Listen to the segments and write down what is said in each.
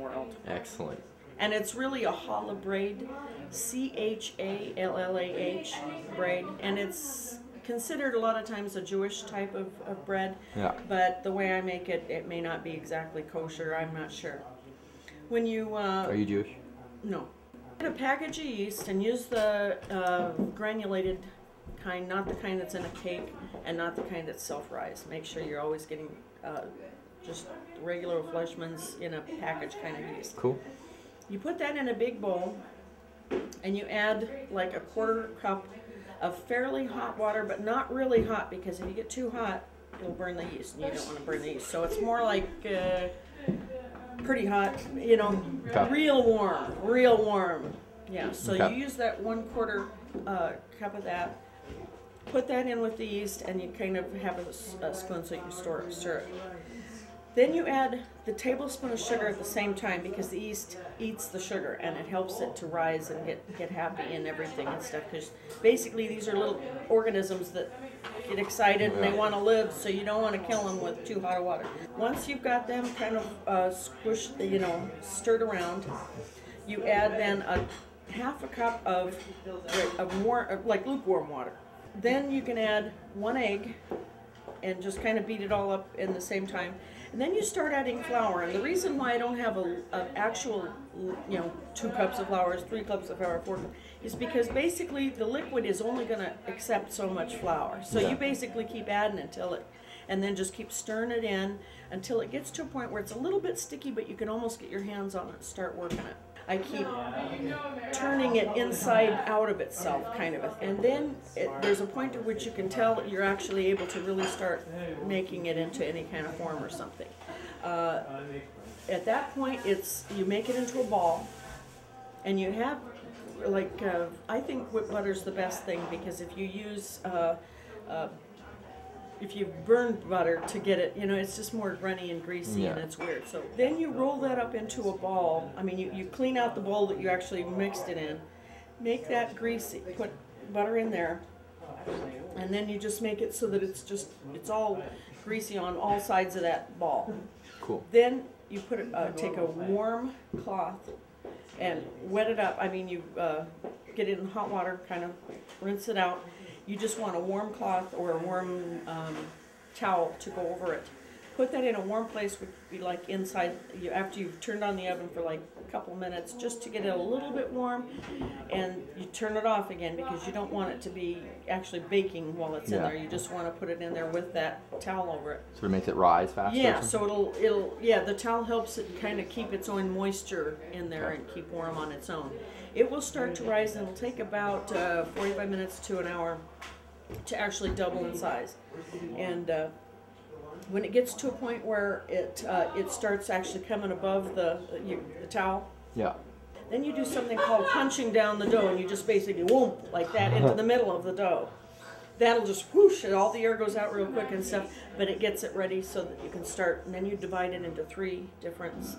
world. Excellent. And it's really a challah braid, C-H-A-L-L-A-H braid, and it's considered a lot of times a Jewish type of bread. Yeah. But the way I make it, it may not be exactly kosher. I'm not sure. When you Are you Jewish? No. Get a package of yeast and use the granulated kind, not the kind that's in a cake, and not the kind that's self-rise. Make sure you're always getting just regular Fleischmann's in a package kind of yeast. Cool. You put that in a big bowl, and you add like a 1/4 cup of fairly hot water, but not really hot, because if you get too hot, it'll burn the yeast, and you don't want to burn the yeast. So it's more like pretty hot, you know, Okay. real warm. Yeah, so Okay. you use that 1/4 cup of that, put that in with the yeast, and you kind of have a spoon so you can stir it. Then you add the tablespoon of sugar at the same time, because the yeast eats the sugar and it helps it to rise and get happy and everything and stuff. Because basically these are little organisms that get excited and they want to live, so you don't want to kill them with too hot of water. Once you've got them kind of squished, you know, stirred around, you add then a 1/2 cup of like lukewarm water. Then you can add 1 egg and just kind of beat it all up in the same time. And then you start adding flour. And the reason why I don't have an actual, you know, 2 cups of flour, 3 cups of flour, 4 cups, is because basically the liquid is only going to accept so much flour. So you basically keep adding until it, and then just keep stirring it in until it gets to a point where it's a little bit sticky, but you can almost get your hands on it and start working it. I keep turning it inside out of itself, kind of. And then there's a point at which you can tell you're actually able to really start making it into any kind of form or something. At that point, you make it into a ball, and you have, like, I think whipped butter's the best thing, because if you use if you burn butter to get it, you know, it's just more runny and greasy and it's weird. So then you roll that up into a ball. I mean, you clean out the bowl that you actually mixed it in, make that greasy, put butter in there, and then you just make it so that it's all greasy on all sides of that ball. Cool. Then you put it, take a warm cloth and wet it up. I mean, you get it in hot water, kind of rinse it out. You just want a warm cloth or a warm towel to go over it. Put that in a warm place, would be like inside, after you've turned on the oven for like a couple minutes, just to get it a little bit warm, and you turn it off again, because you don't want it to be actually baking while it's in there. You just want to put it in there with that towel over it. So it makes it rise faster? Yeah, so the towel helps it kind of keep its own moisture in there and keep warm on its own. It will start to rise, and it'll take about 45 minutes to an hour to actually double in size. And when it gets to a point where it starts actually coming above the towel, then you do something called punching down the dough, and you just basically whoomp like that into the middle of the dough. That'll just whoosh, and all the air goes out real quick and stuff, but it gets it ready so that you can start, and then you divide it into 3 different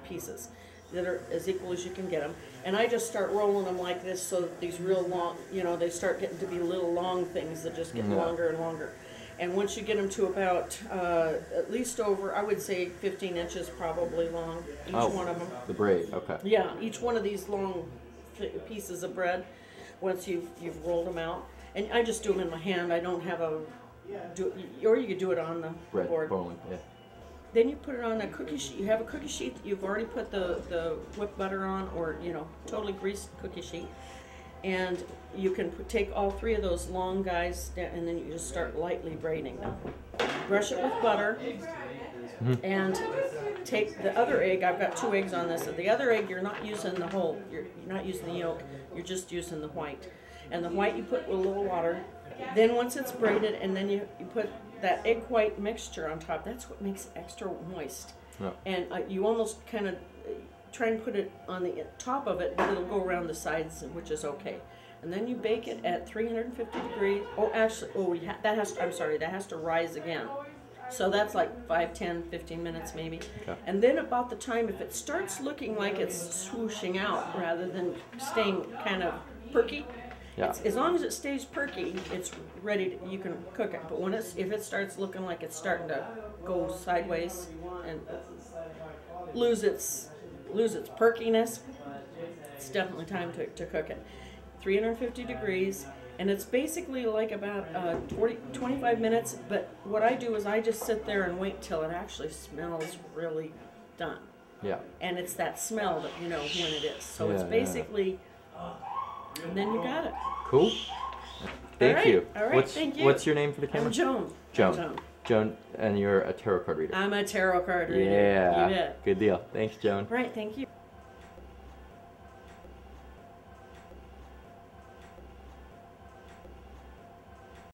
pieces that are as equal as you can get them. And I just start rolling them like this, so that these real long, you know, they start getting to be little long things that just get longer and longer. And once you get them to about at least over, I would say 15 inches probably long, each one of them. The braid, okay. Yeah, each one of these long pieces of bread, once you've rolled them out. And I just do them in my hand. I don't have or you could do it on the board. Bowling, Then you put it on a cookie sheet. You have a cookie sheet that you've already put the whipped butter on, or, you know, totally greased cookie sheet. And you can take all 3 of those long guys, and then you just start lightly braiding them. Brush it with butter, and take the other egg. I've got 2 eggs on this. The other egg, you're not using the whole, you're not using the yolk, you're just using the white. And the white you put with a little water. Then once it's braided, and then you put that egg white mixture on top. That's what makes it extra moist. And you almost kind of try and put it on the top of it, but it'll go around the sides, which is okay. And then you bake it at 350 degrees. Oh, actually, that has to rise again. So that's like 5, 10, 15 minutes maybe. Okay. And then about the time, if it starts looking like it's swooshing out rather than staying kind of perky, as long as it stays perky, it's ready you can cook it. But if it starts looking like it's starting to go sideways and lose its lose its perkiness, it's definitely time to cook it. 350 degrees, and it's basically like about 25 minutes, but what I do is I just sit there and wait till it actually smells really done. Yeah. And it's that smell that you know when it is. So it's Yeah, basically, and then you got it. Cool. Thank you. All right, thank you. What's your name for the camera? I'm Joan. Joan. I'm Joan. Joan, and you're a tarot card reader. I'm a tarot card reader. Yeah. You bet. Good deal. Thanks, Joan. Right, thank you.